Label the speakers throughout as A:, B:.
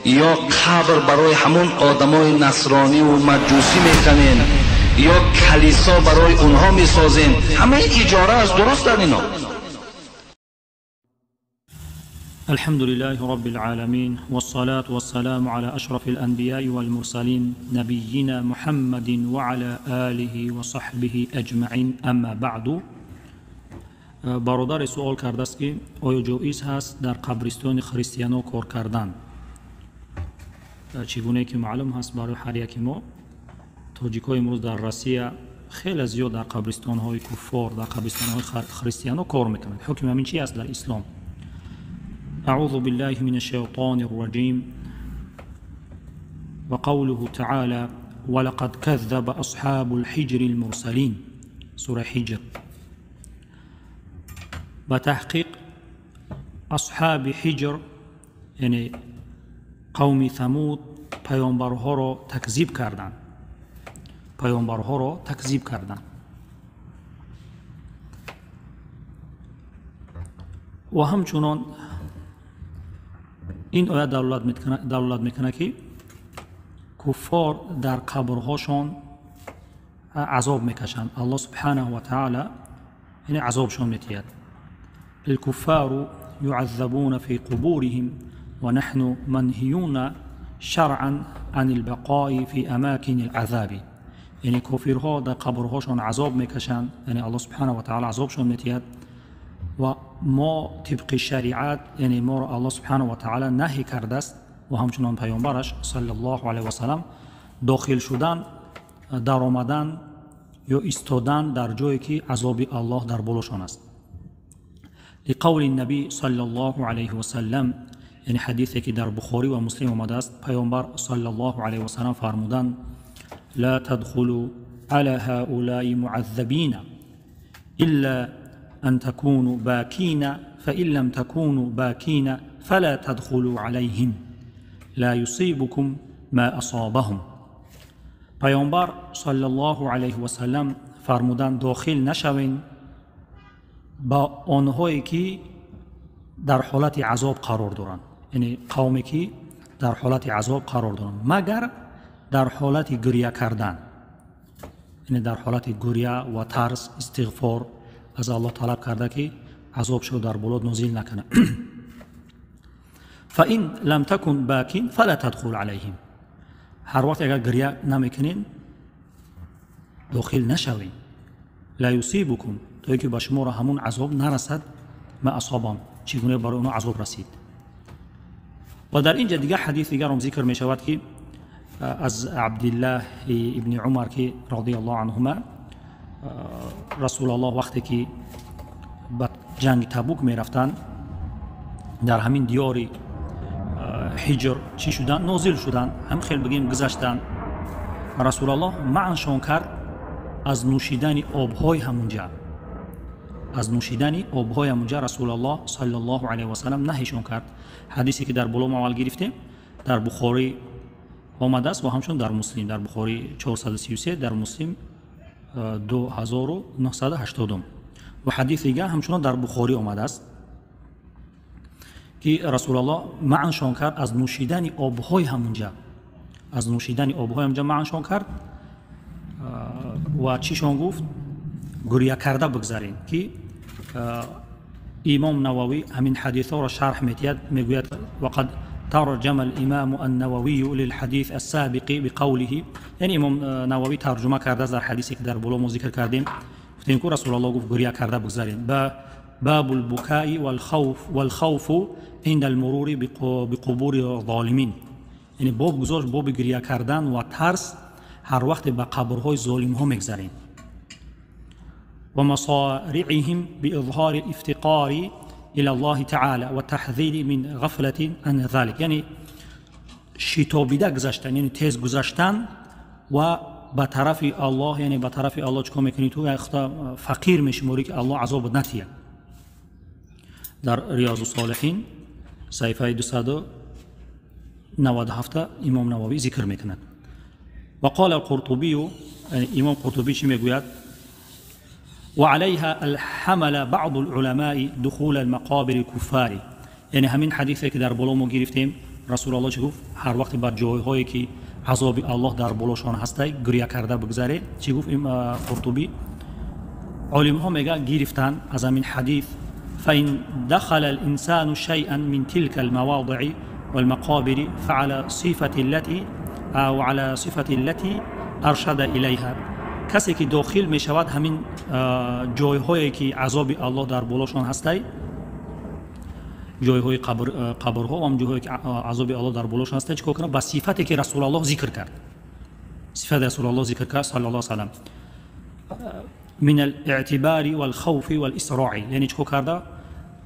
A: یا قبر برای همون آدمای نصرانی و مجوسی میکنین یا کلیسا برای اونها میسازین. همه اجاره است. درست در اینا.
B: الحمد لله رب العالمين والصلاة والسلام على أشرف الأنبياء والمرسلين نبينا محمد وعلى آله وصحبه أجمعين. أما بعد، برادر سوال کرده است که آیا جایز هست در قبرستان خریستیان‌ها کار کردن؟ چگونه که معلوم هست برای هر یک ما، تاجیک‌های امروز در روسیه خیلی زیاد در قبرستان‌های کفار، در قبرستان‌های خریستیان‌ها کار میکنند. حکم همین چی است در اسلام؟ أعوذ بالله من الشيطان الرجيم وقوله تعالى ولقد كذب أصحاب الحجر المرسلين. سورة حجر. بتحقيق أصحاب حجر يعني قوم ثمود پیامبرها را تکذیب کردند. پیامبرها را تکذیب کردند. و همچنان این آیه دلالت میکنه که کفار در قبرهاشان عذاب میکشند. الله سبحانه و تعالی یعنی عذابشان میتید. الكفار يعذبون في قبورهم ونحن منهيون شرعا عن البقاء في اماكن العذاب. یعنی کافرها در قبرهاشان عذاب میکشند، یعنی الله سبحانه و تعالی عذابشان میتید و ما طبق شریعت، یعنی ما را الله سبحانه و تعالی نهی کرده است و همچنان پیامبرش صلی الله علیه و سلم داخل شدن، در آمدن یا ایستادن در جایی که عذاب الله در بالاشان است. لقول النبی صلی الله علیه و سلم، یعنی حدیثی که در بخاری و مسلم آمده است، پیامبر صلی الله علیه و سلم فرمودند لا تدخلوا على هؤلاء معذبین الا أن تكونوا باكين فإن لم تكونوا باكين فلا تدخلوا عليهم لا يصيبكم ما أصابهم. پیامبر صلی الله علیه و سلم فرمودند داخل نشوین با آنهایی که در حالت عذاب قرار دارند، یعنی قومی که در حالت عذاب قرار دارند، مگر در حالت گریه کردن، یعنی در حالت گریه و ترس استغفار از الله طلب کرده که عذاب شو در بلاد نازل نکنه. فإن لم تكن باكين فلا تدخل عليهم. هر وقت اگر گریه نمیکنین داخل نشوین. لا يصيبكم، تا که به شما را همون عذاب نرسد، ما اصابم، چگونه برای اونها عذاب رسید. و در اینجا دیگه حدیث دیگر هم ذکر می شود که از عبدالله ابن عمر که رضی الله عنهما، رسول الله وقتی که به جنگ تبوک می رفتن در همین دیار حجر چی شدن؟ نازل شدن، هم خیلی بگیم گذشتن. رسول الله معنشان کرد از نوشیدن آبهای همونجا، از نوشیدن آبهای همونجا رسول الله صلی الله علیه و سلم نهیشان کرد. حدیثی که در بالا اول گرفتیم در بخاری آمده است و همچون در مسلم، در بخاری 433، در مسلم 2980 و حدیث دیگه همچنان در بخاری آمده است که رسول الله معنشان کرد از نوشیدن آبهای همونجا، از نوشیدن آبهای همونجا معنشان کرد و چیشان گفت؟ گریه کرده بگذارین. که امام نووی همین حدیث ها را شرح میتید، میگوید وقد ترجم الامام النووي للحديث السابق بقوله، یعنی امام نووی ترجمه کرده در حدیثی که در بالا ما ذکر کردیم، گفتیم که رسول الله گفت گریه کرده بگذارین. باب البكاء والخوف عند المرور بقبور الظالمین، یعنی باب گذاشت باب گریه کردن و ترس هر وقت به قبرهای ظالم ها میگذارین. و مصارعهم باظهار الافتقار الى الله تعالی و تحذیر من غفلة عن ذلك، یعنی شتابیده گذشتن، یعنی تیز گذشتن و به طرف الله، یعنی به طرف الله چکار میکنی تو فقیر میشموری که الله عذاب نتیه. در ریاض الصالحین صفحه 297 امام نووی ذکر میکند. و قال القرطبی، امام قرطبی چی میگوید؟ وعليها الحمل بعض العلماء دخول المقابر الكفار، یعنی همین حدیثی که در بالا ما گرفتیم رسول الله چی گفت؟ هر وقت بر جایهایی که عذاب الله در بالاشان هسته گریه کرده بگذره. چی گفت این قرطبی؟ علم ها میگه گرفتن از همین حدیث فإن دخل الإنسان شيئا من تلك المواضع والمقابر فعلى صفة التي أو على صفة التي أرشد إليها. کسی که داخل می شود همین جایهایی که عذاب الله در بالاشان هسته، جایهای قبرها و هم جایهایی که عذاب الله در بالاشان هسته، چیکار کنه؟ با صفتی که رسول الله ذکر کرد، صفت رسول الله ذکر کرد صلی الله علیه و سلم، من الاعتبار والخوف والاسراع. یعنی چیکار کرده؟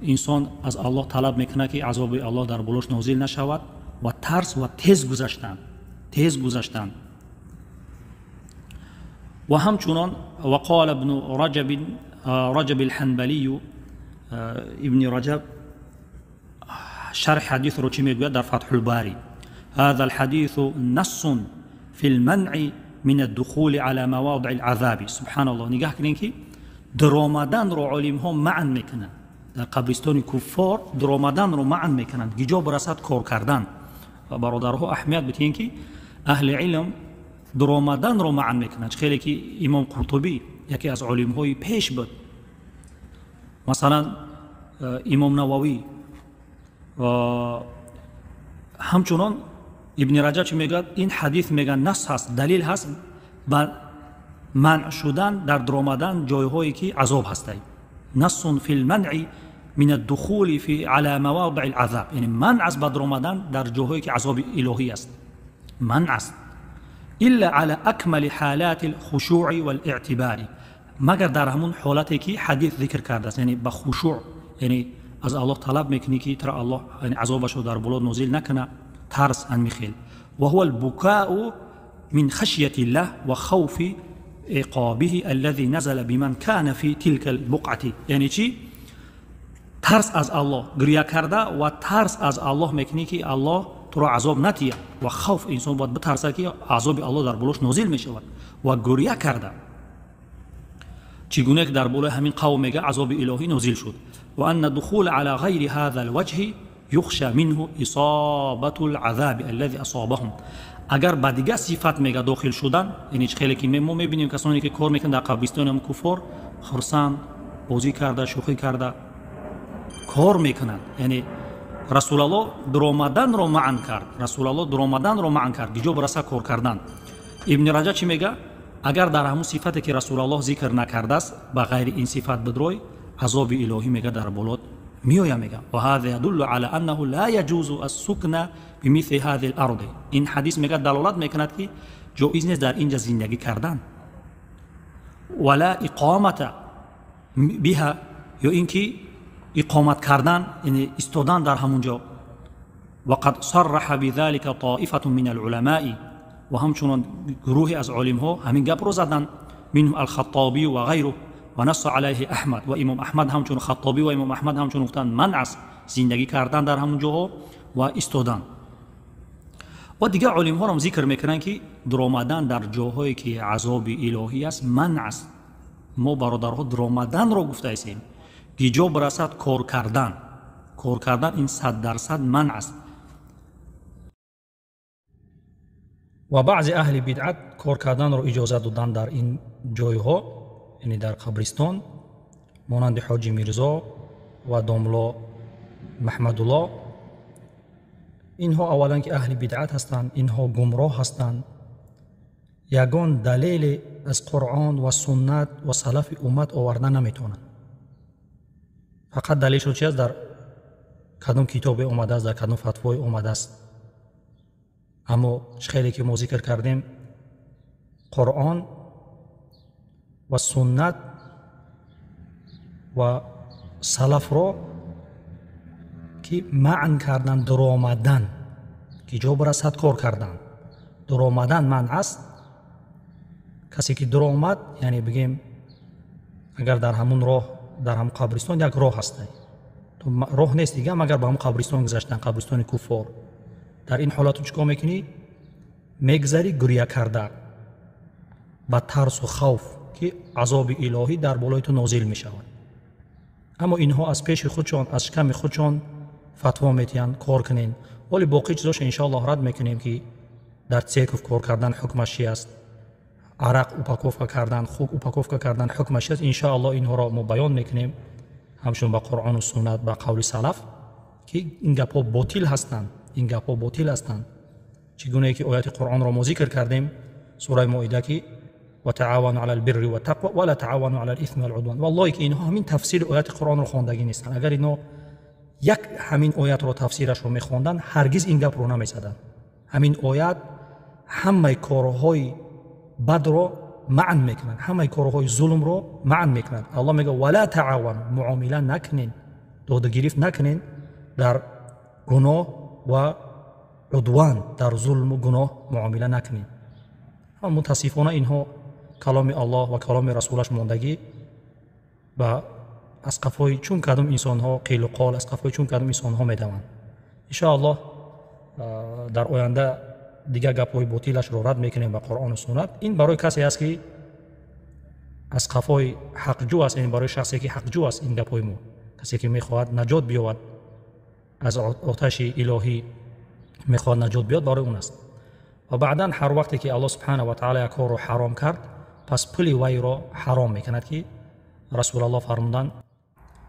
B: انسان از الله طلب میکنه که عذاب الله در بالش نازل نشود و ترس و تیز گذشتن. و همچنان وقال ابن رجب الحنبلی، ابن رجب شرح حدیث رو چی میگوید در فتح الباری؟ هذا الحديث نص في المنع من الدخول على مواضع العذاب. سبحان الله. نگاه کنین که درآمدن رو علم ها معنی میکنن. در قبرستان کفار درآمدن رو معنی میکنن، گیجا برسد کار کردن. و برادرها اهمیت بدین که اهل علم درآمدن رو معنی میکنن. خیلی که امام قرطبی یکی از علم های پیش بود، مثلا امام نووی و همچنان ابن رجب چی میگه؟ این حدیث میگه نص هست، دلیل هست بر منع شدن در درآمدن جایهایی که عذاب هسته. نص فی المنع من الدخول فی على مواضع العذاب. یعنی منع از درآمدن در جاهایی که عذاب الهی است، منع است. الا على اکمل حالات الخشوع والاعتبار، مگر در همون حالتی که حدیث ذکر کرده است، یعنی با خشوع، یعنی از الله طلب میکنی که ترى الله یعنی عذابش رو در بلاد نازل نکنه، ترس ان میخیل. و هو البكاء من خشية الله وخوف عقابه الذي نزل بمن كان في تلك البقعة. یعنی چی؟ ترس از الله، گریه کرده و ترس از الله میکنی که الله تو را عذاب نتیه، و خوف انسان باید بترسه که عذاب الله در بلوش نازل میشود و گریه کرده. چگونه که در بالای همین قوم میگه عذاب الهی نازل شد. و ان دخول على غیر هذا الوجه یخشى منه اصابه العذاب الذي اصابهم. اگر با دیگه صفت میگه داخل شدن، یعنی خیلی که ما میبینیم کسانی که کار میکنن در قبرستان هم کفار، خرسند بازی کرده، شوخی کرده، کار میکنن. یعنی رسول الله درآمدن رو معنی کرد، رسول الله درآمدن رو معنی کرد، دیجا برسه کار کردن. ابن رجب چی میگه؟ اگر در همون صفتی که رسول الله ذکر نکرده است با غیر این صفت بدروی، عذاب الهی میگه در بالات میآید. میگه و هذا يدل على انه لا يجوز السكن بمثل هذه الارض. این حدیث میگه دلالت میکند که جایز نیست در اینجا زندگی کردن، ولا اقامت بها، یا اینکه اقامت کردن یعنی استادن در همونجا. وقد صرح بذلك طائفه من العلماء، و همچنان گروهی از علم ها همین گپ رو زدن، منهم الخطابی و غیره، و نص علیه احمد و امام احمد همچون خطابی و امام احمد همچون گفتن منع است زندگی کردن در همون جاها و استادن. و دیگه علم ها هم ذکر میکنن که درآمدن در جاهایی که عذاب الهی است منع است. ما برادرها درآمدن رو گفته ایستیم، گیجا برسد کار کردن این 100% منع است. و بعض اهل بدعت کار کردن رو اجازه دادن در این جایها، یعنی در قبرستان، مانند حاجی میرزا و داملا محمدالله. اینها اولا که اهل بدعت هستند، اینها گمراه هستند. یگان دلیل از قرآن و سنت و سلف امت آوردن نمیتونند. فقط دلیلش چی است؟ در کدام کتاب اومده است، در کدام فتوای اومده است. اما خیلی که ما ذکر کردیم قرآن و سنت و سلف را که معنی کردن درآمدن، که جا برسد کار کردن، درآمدن منع است. کسی که درآمد یعنی بگیم اگر در همون راه، در هم قبرستان یک راه هسته، تو راه نیست دیگه مگر با هم قبرستان گذشتن، قبرستان کفار. در این حالت تو چیکار میکنی؟ میگذری گریه کرده با ترس و خوف که عذاب الهی در بالای تو نازل میشود. اما اینها از پیش خودشان، از شکم خودشان فتوا میتین کار کنین ولی باقی چیزاش انشاءالله رد میکنیم که در церковь کار کردن حکمش چی است، عرق اوپاکوفکا کردن، خوک اوپاکوفکا کردن حکمش چی است. انشاءالله اینها را ما بیان میکنیم همچون با قرآن و سنت با قول سلف که این گپ‌ها باطل هستند. این گپ‌ها باطل هستند. چگونه که آیات قرآن را ما ذکر کردیم سوره مائده که و تعاونوا علی البر و التقوى ولا تعاونوا علی الاثم والعدوان. والله که اینها همین تفسیر آیات قرآن را خواندگی نیستند. اگر اینا یک همین آیات را تفسیرش رو میخواندن هرگز این گپ رو نمیزدن. همین آیات همه کارهای بد رو معن میکنن، همه کارهای ظلم رو معن میکنن. الله میگه ولا تعاون، معامله نکنین، داد و گرفت نکنین در گناه و عدوان، در ظلم و گناه معامله نکنین. متاسفانه اینها کلام الله و کلام رسولش ماندگی و از قفای چون کدام انسان ها قیل و قال از قفای چون کدام انسان ها میدوند. ان شاء الله در آینده دیگه گپ‌های باطلش رو رد میکنیم با قرآن و سنت. این برای کسی است که از قفای حق جو است، این برای شخصی که حق جو است. این گپ‌های ما کسی که میخواهد نجات بیاید از آتش الهی، میخواهد نجات بیاد، برای اون است. و بعدا هر وقتی که الله سبحانه و تعالی یک کار رو حرام کرد پس پلی وی را حرام میکند که رسول الله فرمودند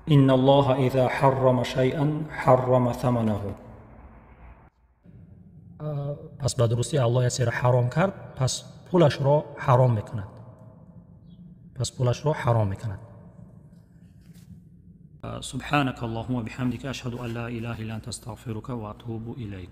B: ان الله اذا حرم شیئا حرم ثمنه. پس به درستی الله یه حرام کرد پس پولش را حرام میکند، پس پولش را حرام میکند. سبحانك اللهم وبحمدك اشهد ان لا اله الا انت استغفرك واتوب اليك.